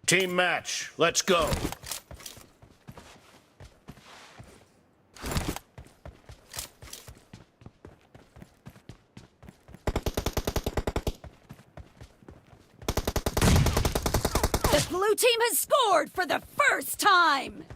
Team match, let's go. The blue team has scored for the first time!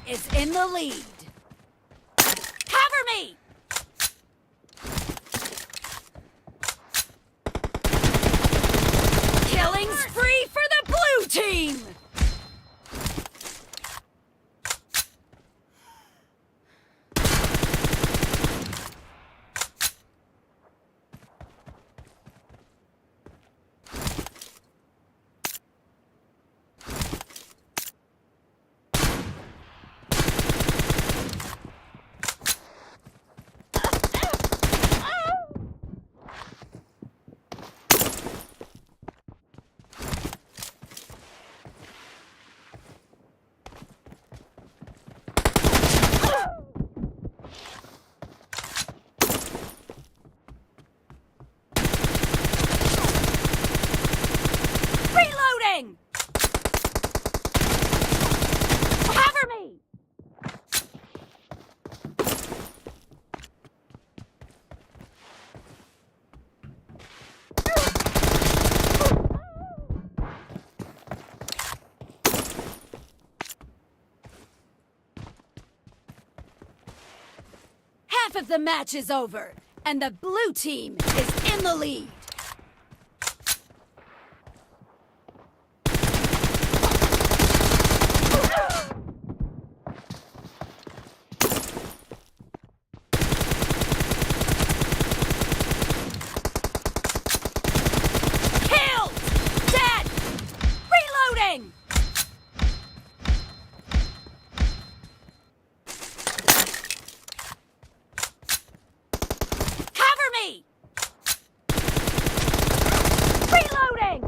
Is in the lead. Cover me! Killing spree for the blue team! of the match is over, and the blue team is in the lead. Killed! Dead! Reloading! Cover me! Reloading!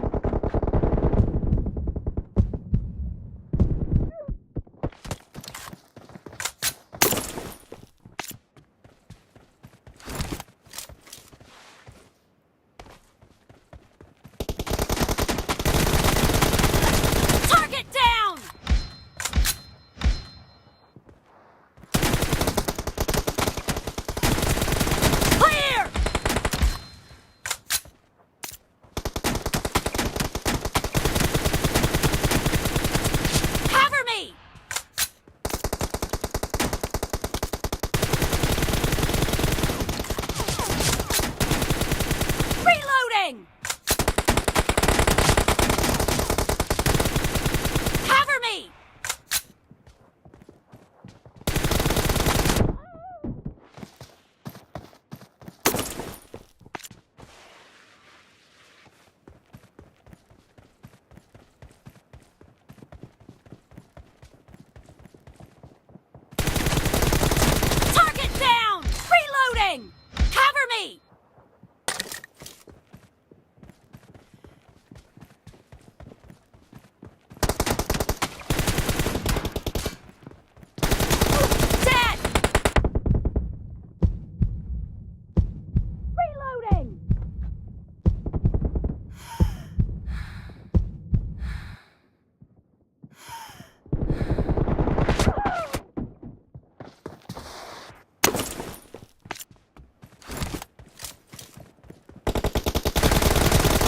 Target down! Clear! Cover me! Reloading! Cover me! Target down! Reloading! Cover me! Dead! Reloading!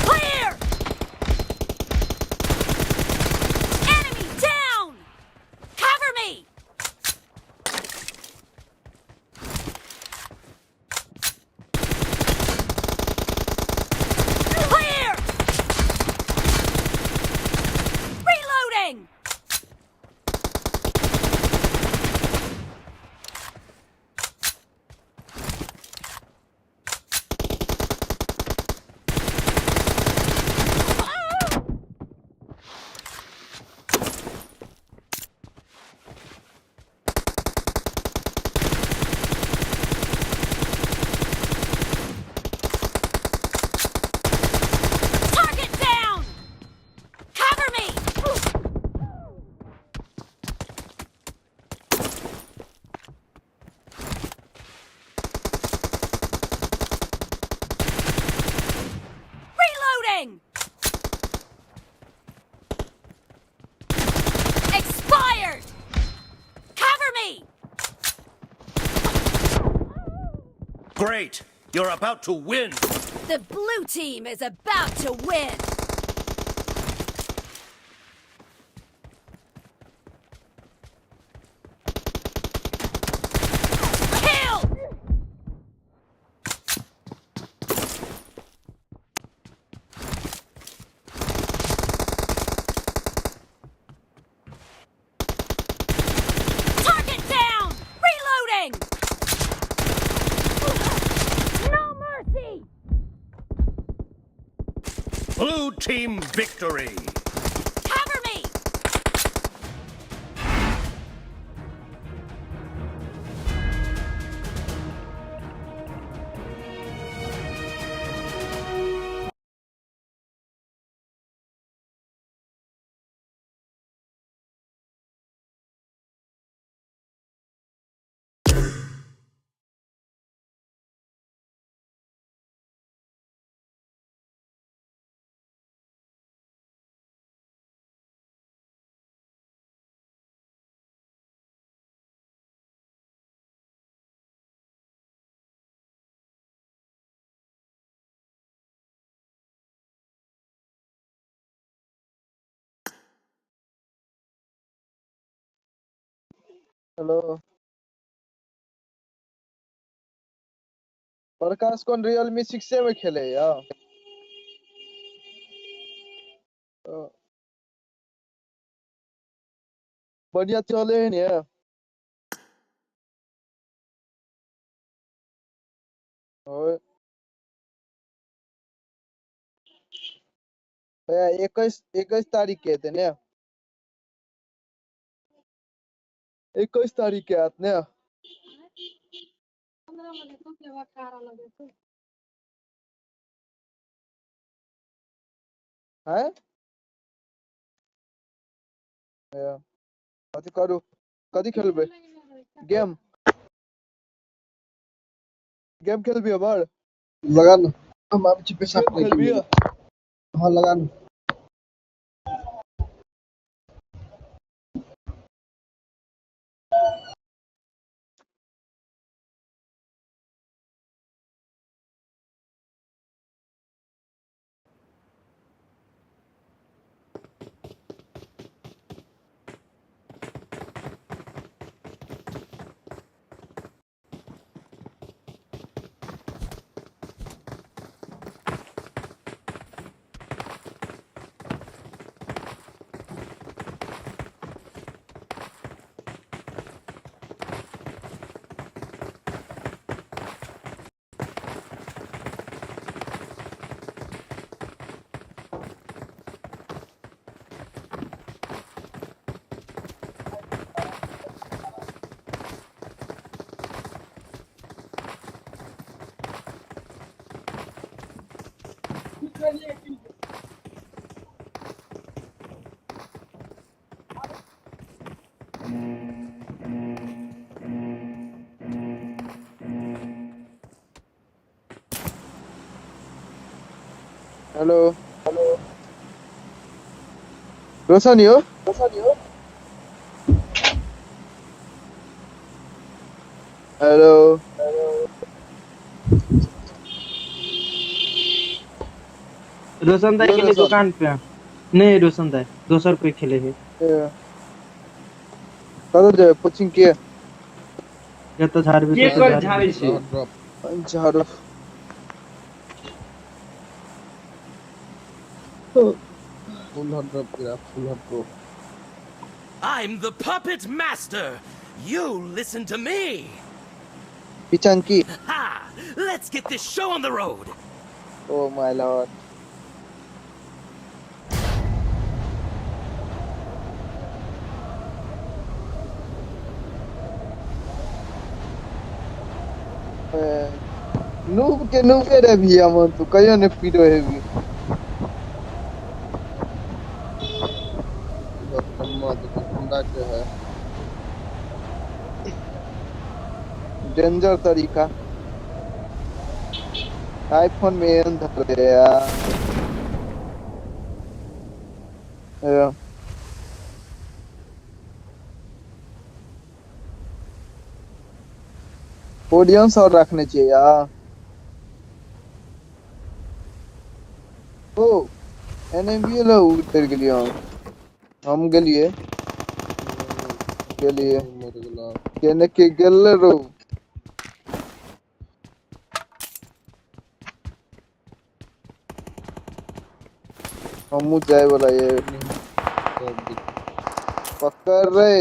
Clear! Enemy down! Cover me! Clear! Reloading! Target down! Cover me! Reloading! Expired! Cover me! Great! You're about to win! The blue team is about to win! Kill! Target down! Reloading! No mercy! Blue team victory! Cover me! Hello. प्रकाश कौन Realme 6 में खेले या बढ़िया चले है ने और 21 तारीख के थे ने 21 तारीख के आते ने हैं कथी करू कथी खेलबे गेम खेलबी अबर लगा ना हम आप पे साथ खेलबी हाँ लगा ना हेलो रोशन यो हेलो रोशन दाई के लिए दुकान पे नहीं रोशन दाई दोसर कोई खेले है कदर जाए कोचिंग के या तो झाड़ भी तो झाड़ ड्रॉप झाड़ो फुल हॉट ड्रॉप किया full hot drop I'm the puppet master. You listen to me. पिचंकी Ha! Let's get this show on the road. Oh my lord. Noob के रे भी हम तो कहियो ने पीडो है भी ठंडा के है डेंजर तरीका आईफोन में अंदर है यार ऑडियंस और रखने चाहिए यार ओ एनएमबी लो उतर के लिए हम गेलिए केने के गेल रो हमू जाए वाला ये पकड़ रे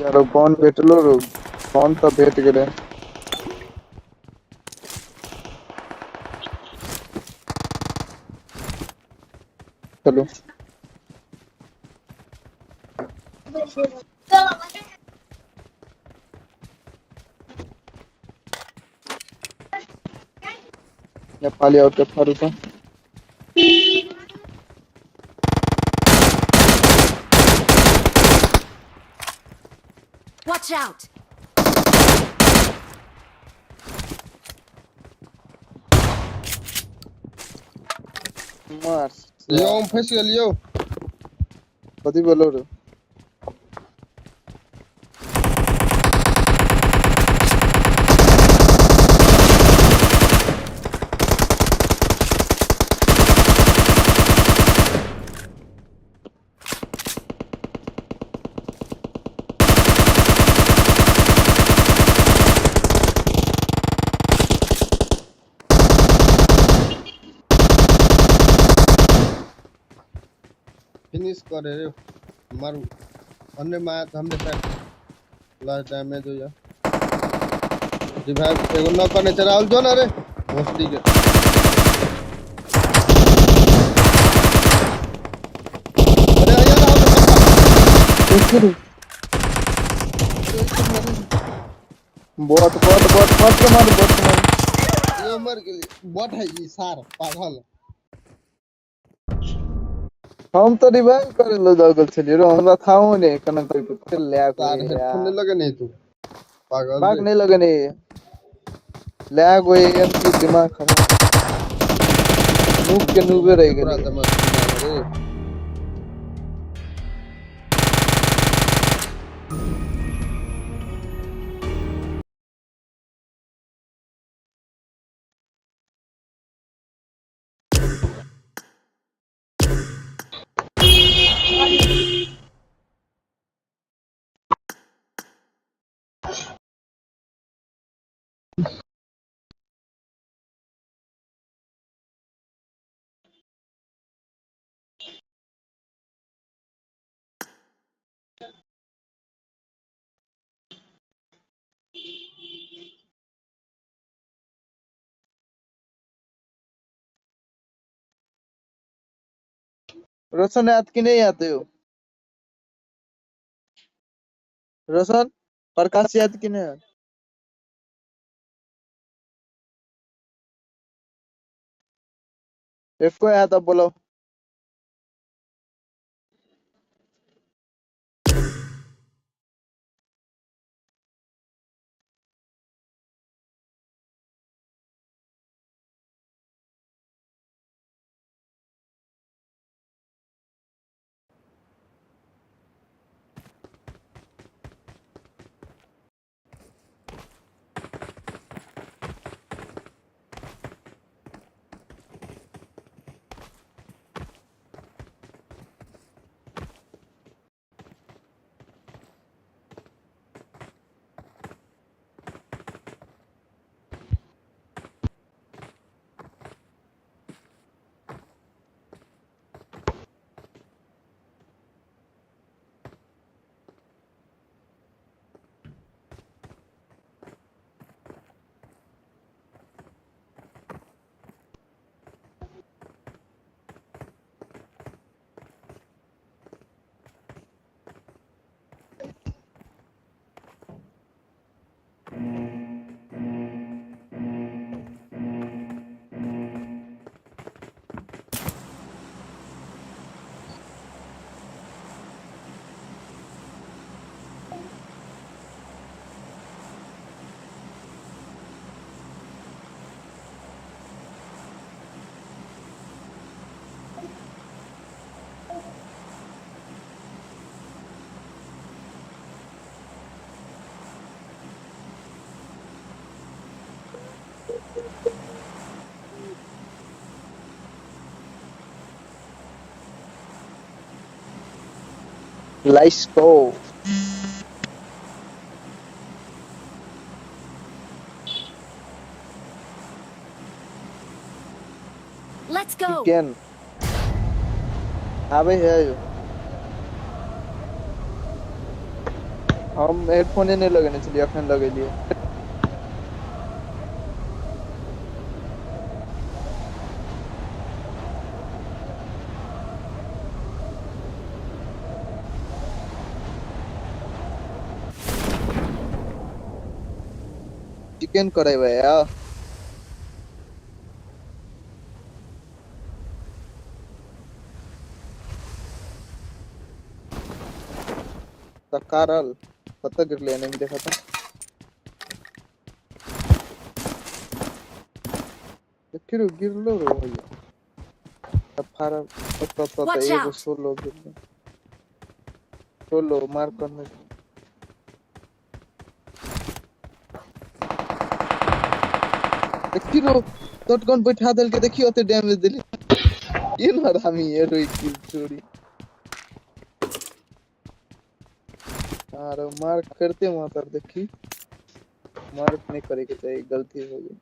यार कौन भेटलो रो कौन तो भेट गेले चलो नेपाली आउट फारूका Watch out! मार लियो हम फंस गए लियो कथी बोलो रे फिनिश करे रे मारू अन्य मार हमने साइड लास्ट डैमेज हो जा रिवाइव एगो न करने चराउल जो ना रे होस्टी के अरे आया ना देखिए बॉट के मार ये मर गेली बॉट है ये सार पागल हम तो रिवाइव करे लो जागल छलिए रो हमरा थाओ ने कना कोई लैग तार होई हेडफोन नहीं यार लगे नहीं तू पागल भाग रे नहीं लगे नहीं लैग होई एमपी दिमाग खराब नूब के नूबे रह पूरा गए दिमाग रे रोशन याद कि नहीं आते हो रोशन प्रकाश याद कि नहीं एक को याद अब बोलो Let's go. Let's go. Again. हाँ भाई है जो हम हेडफोन ही नहीं लगाने चलिए अखन लगे लिए चिकन करे हुए यार तकारल पता गिर लिया नहीं देखा था फिर गिर लो रो भैया तब फारा पता Watch ये out. वो सोलो गिर लो सोलो मार करने देखियो टटगन बैठा देल के देखियो ओते डैमेज देली ये ना हमी ये रोई की चोरी अरे मार करते मातर देखी मार नहीं करे के चाहिए गलती हो गई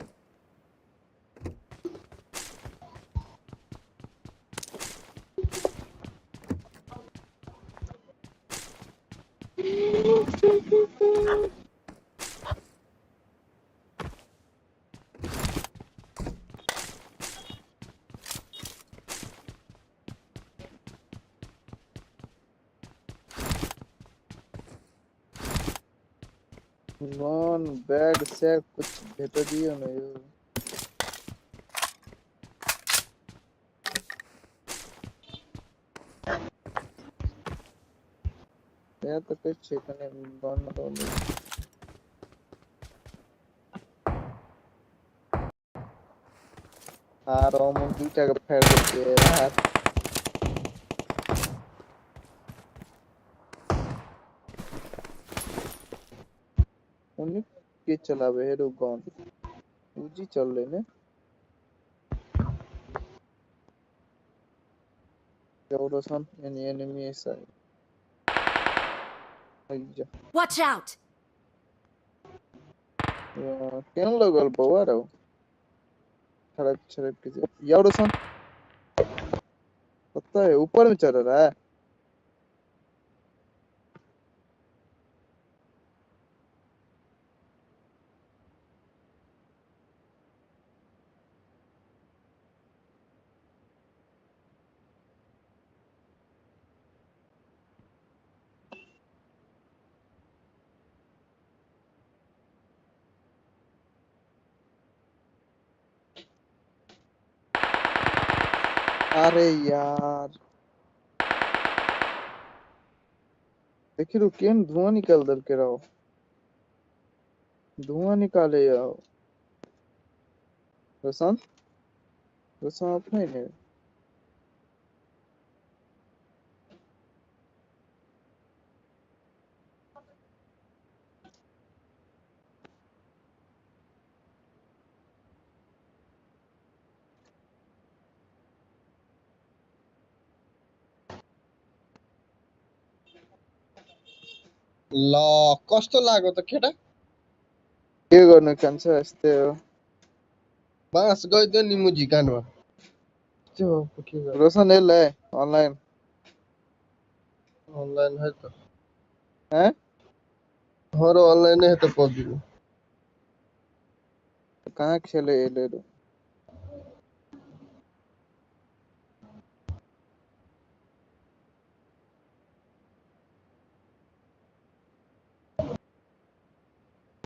नॉन बैड से कुछ भेट दियो ना यो या तो कुछ कने बन दो आर हम दुटा के फेर देते यार उन्हें के चलावे है गन उजी चल रहे ने Jodosan any enemy side. Ayya. Watch out! क्यों लगल बवा रहो सड़क सड़क के Jodosan पता है ऊपर में चढ़ रहा है अरे यार देखिए तो क्या धुआं निकल दर के रहो धुआं निकाले आओ रसन रसन अपने ने ल कस्तो लाग्यो त केटा के गर्नु कान्छ यस्तै हो बाँस गइदियो नि मुजी कानमा त्यो के गर्नु रसन ले ऑनलाइन ऑनलाइन है तो हैं हमारो ऑनलाइन है तो पबजी में कहाँ खेले ये ले लो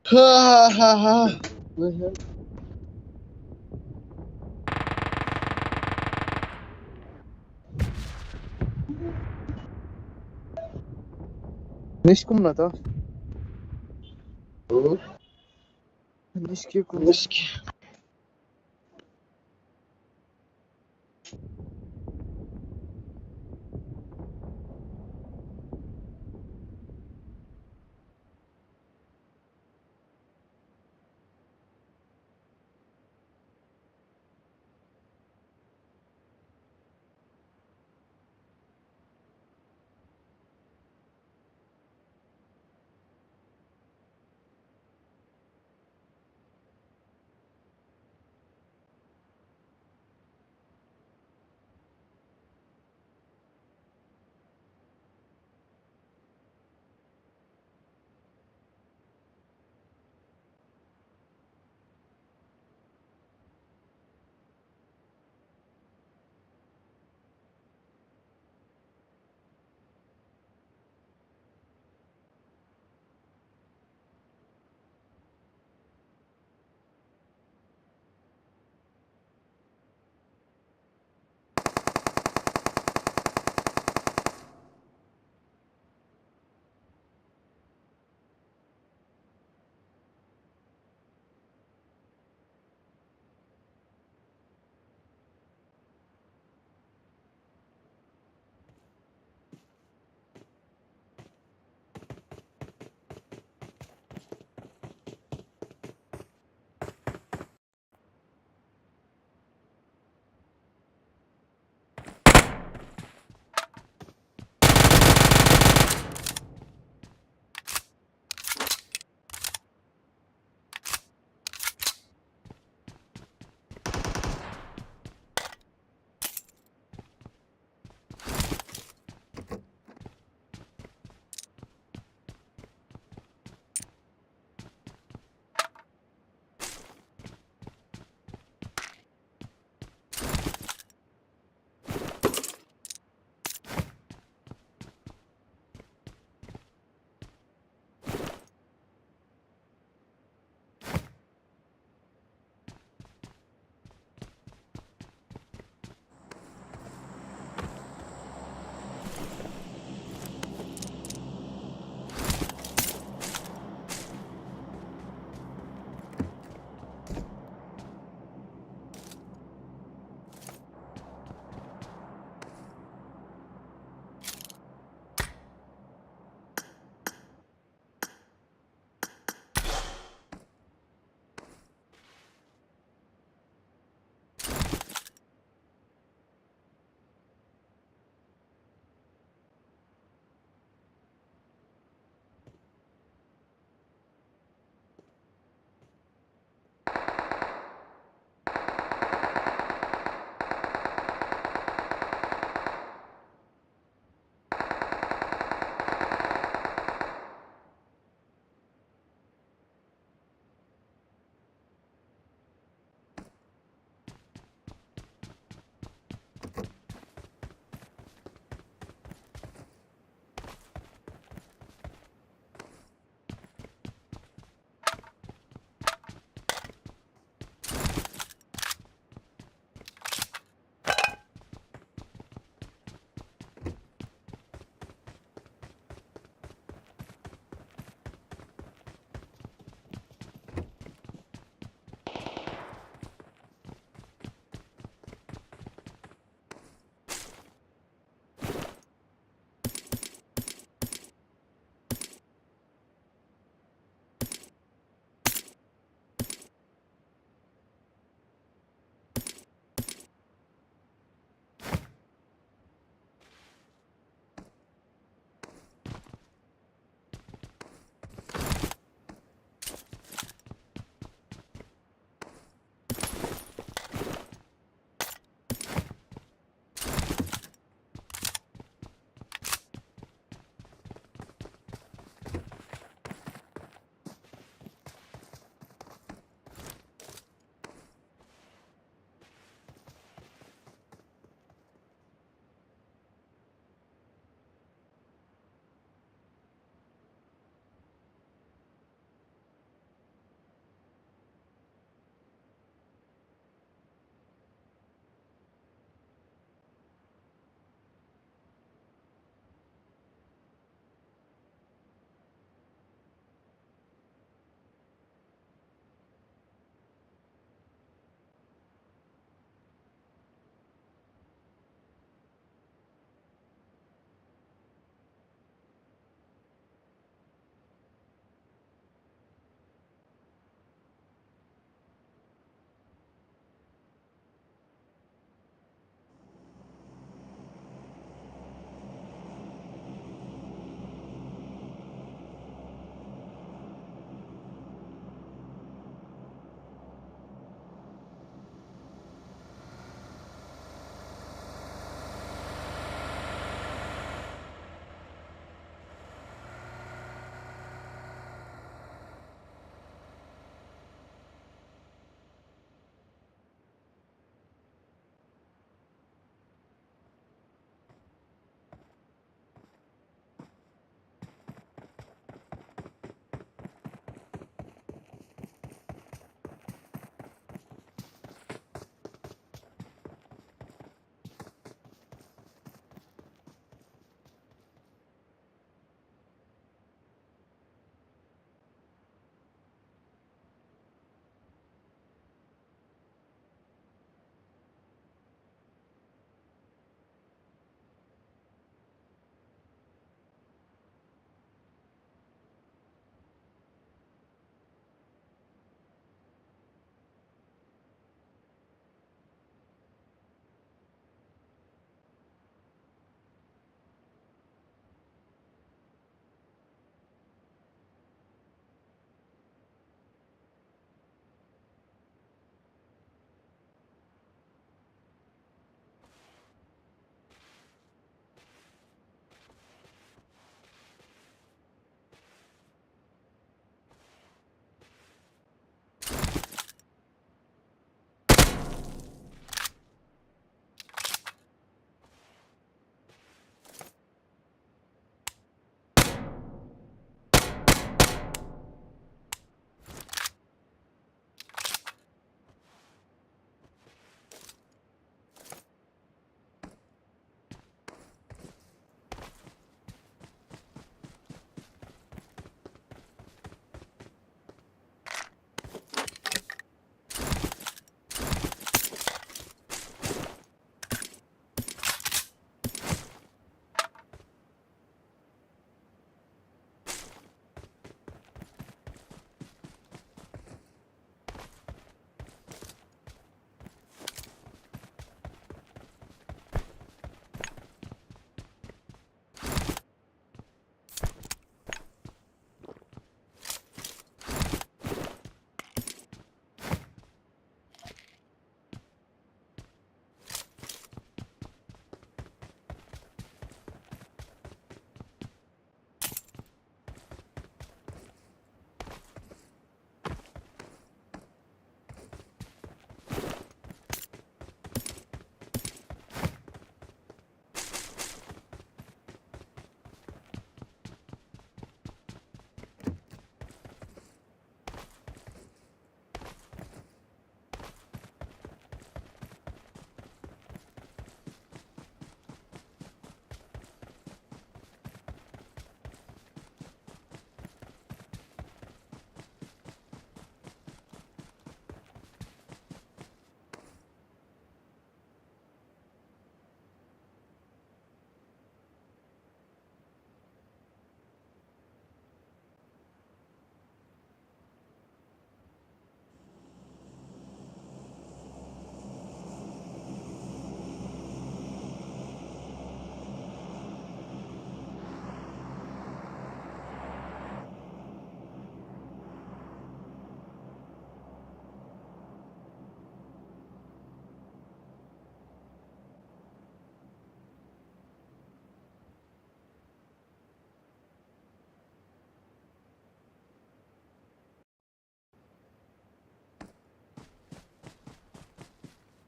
हा हा हा वही निष्कुम न त है निस्केको मुश्किल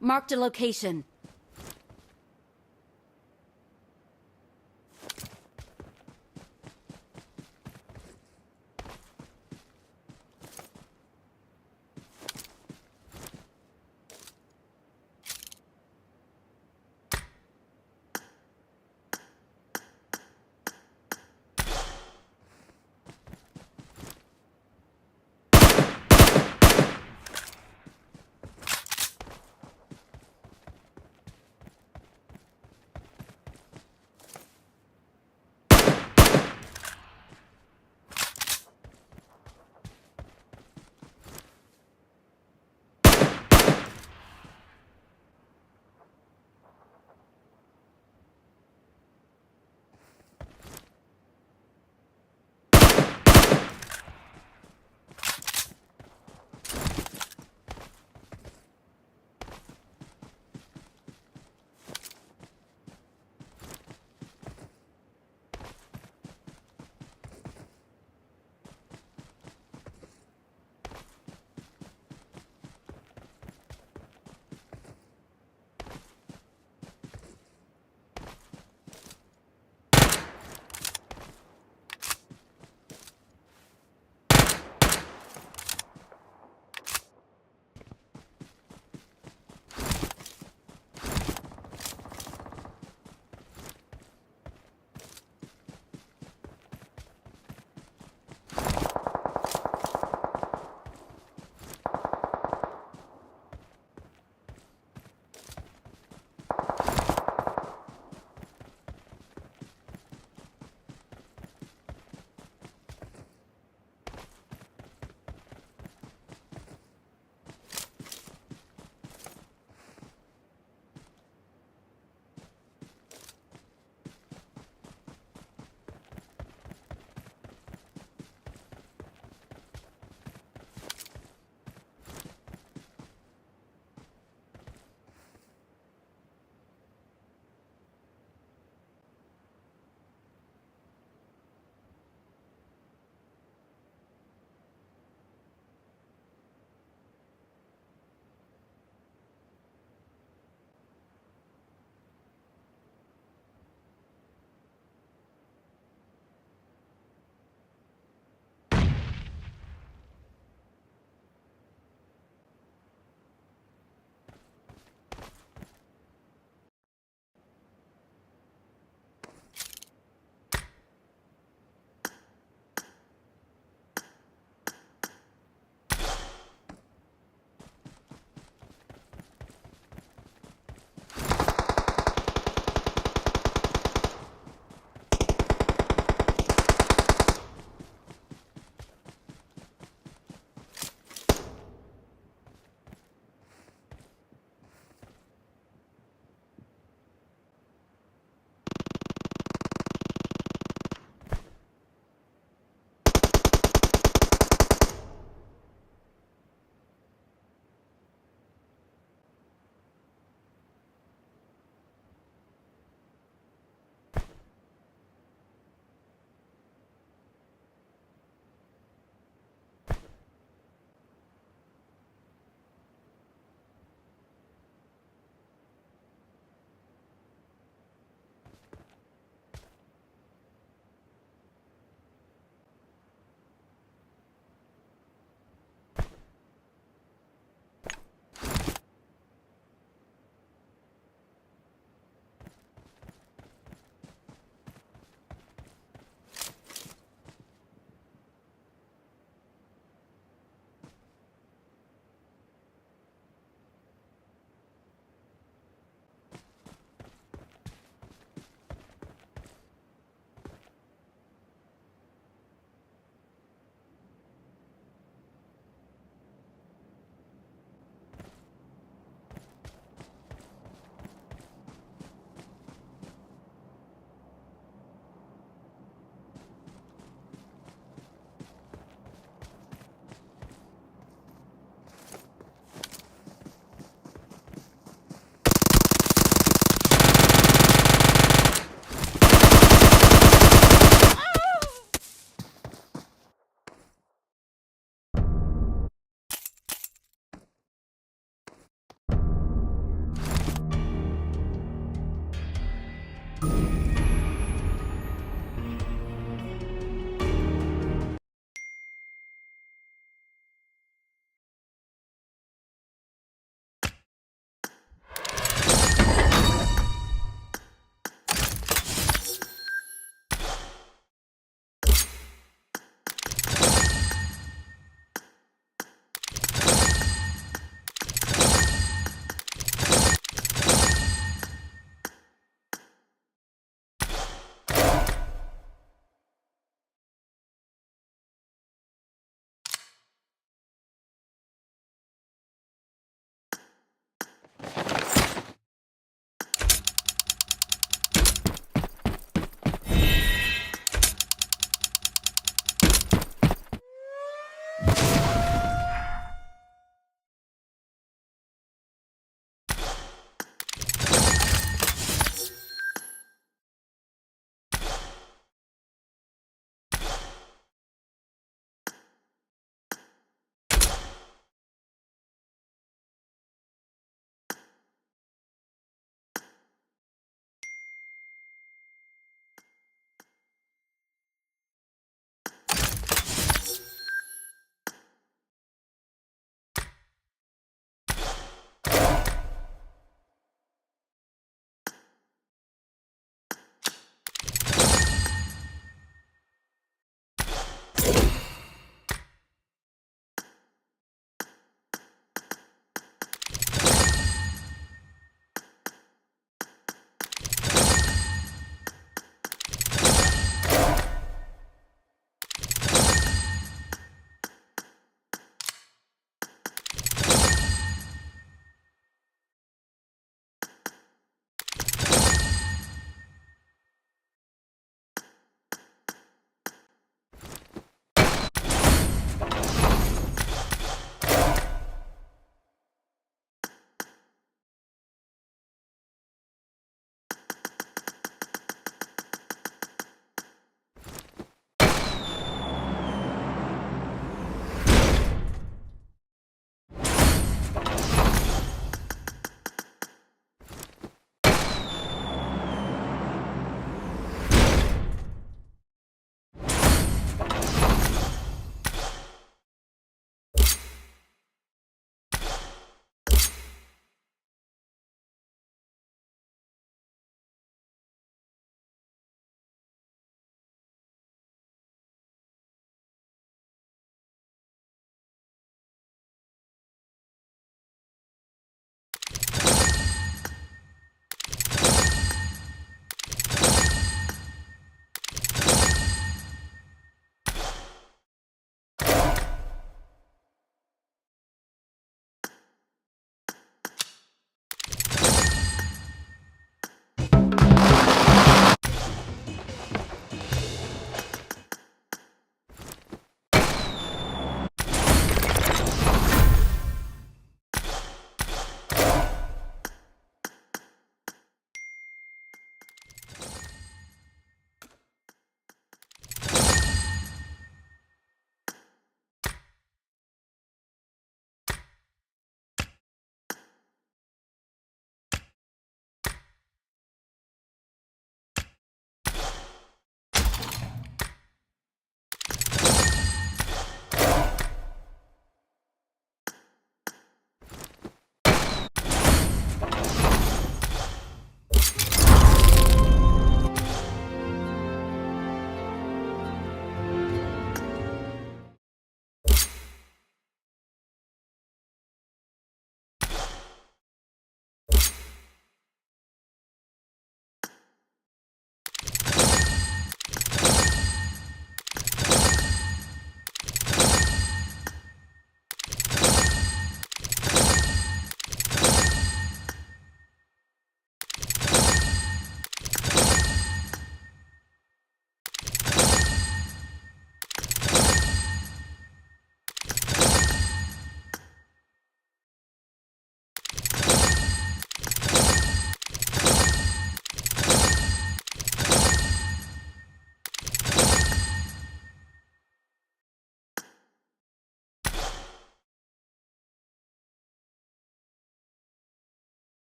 Marked a location.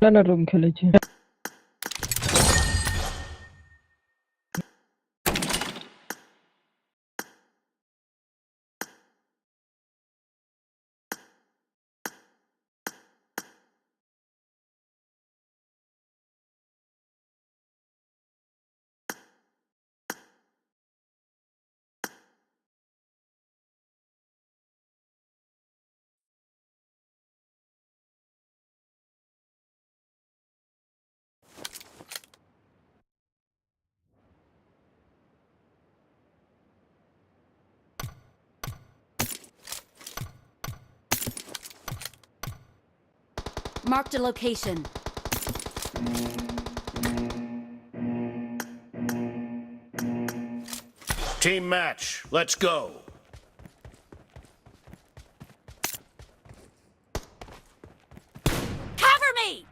না না রুম খেলেছি Marked a location. Team match, let's go. Cover me!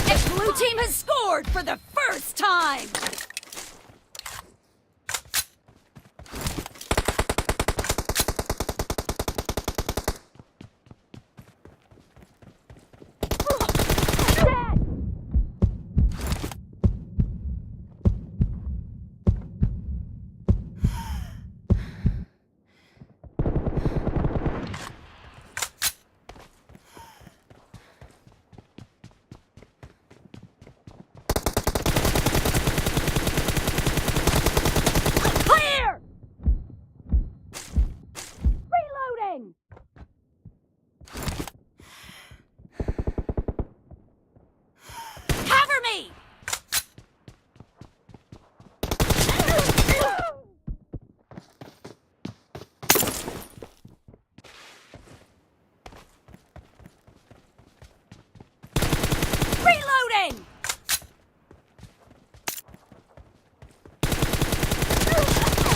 The blue team has scored for the first time! Clear! Reloading! Cover me! Reloading!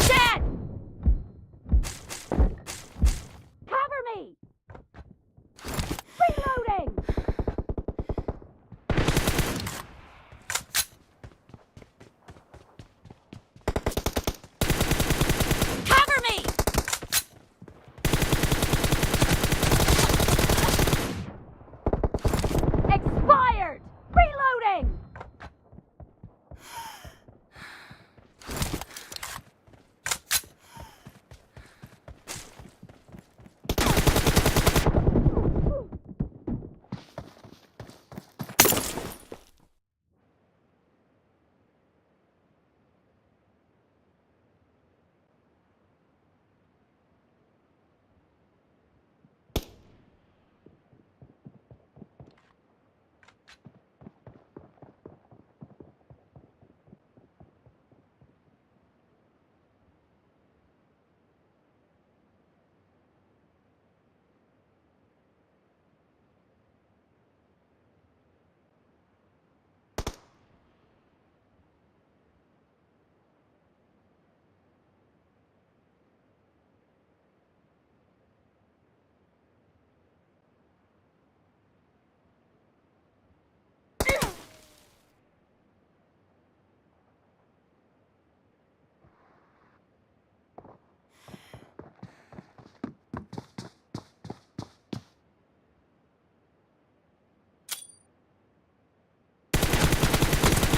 Dead! Cover me! Reloading! Cover me! Expired! Reloading!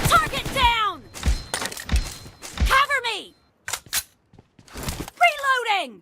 Target down! Cover me! Reloading!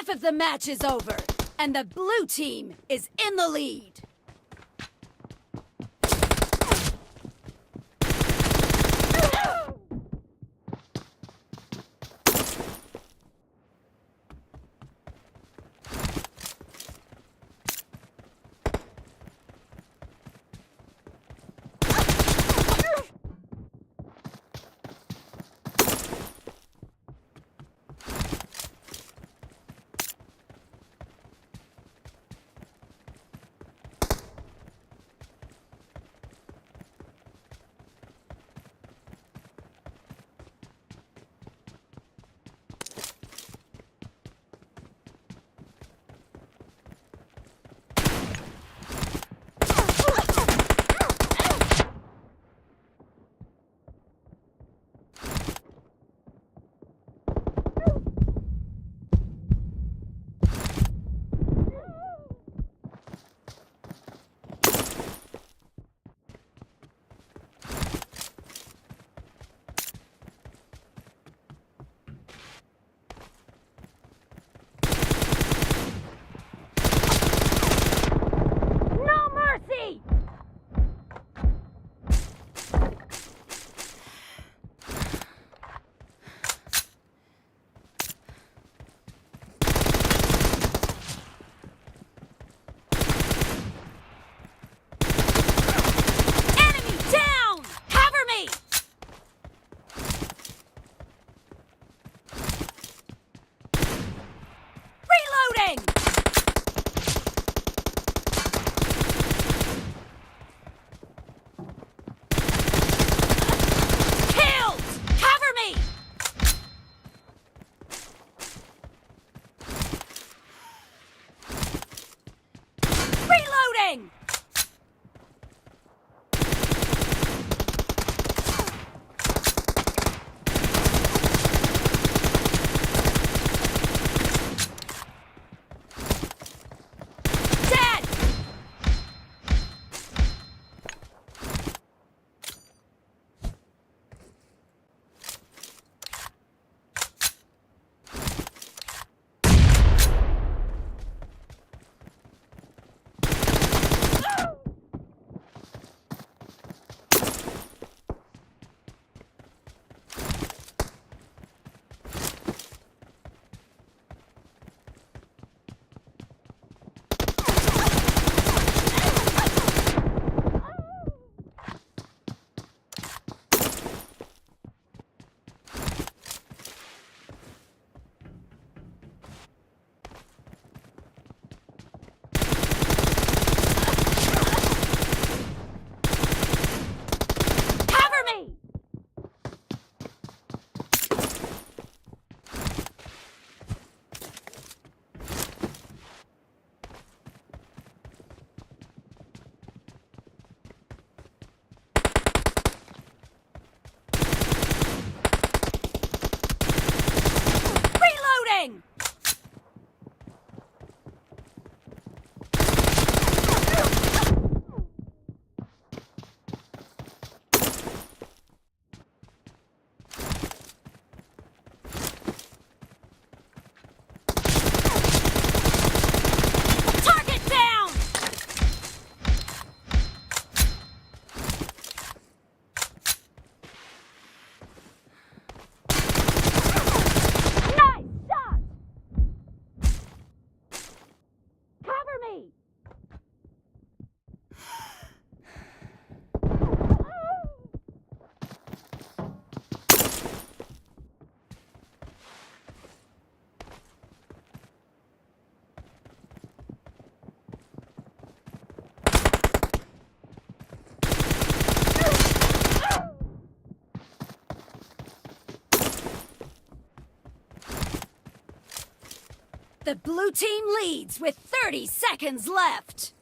Half of the match is over, and the blue team is in the lead. The blue team leads with 30 seconds left.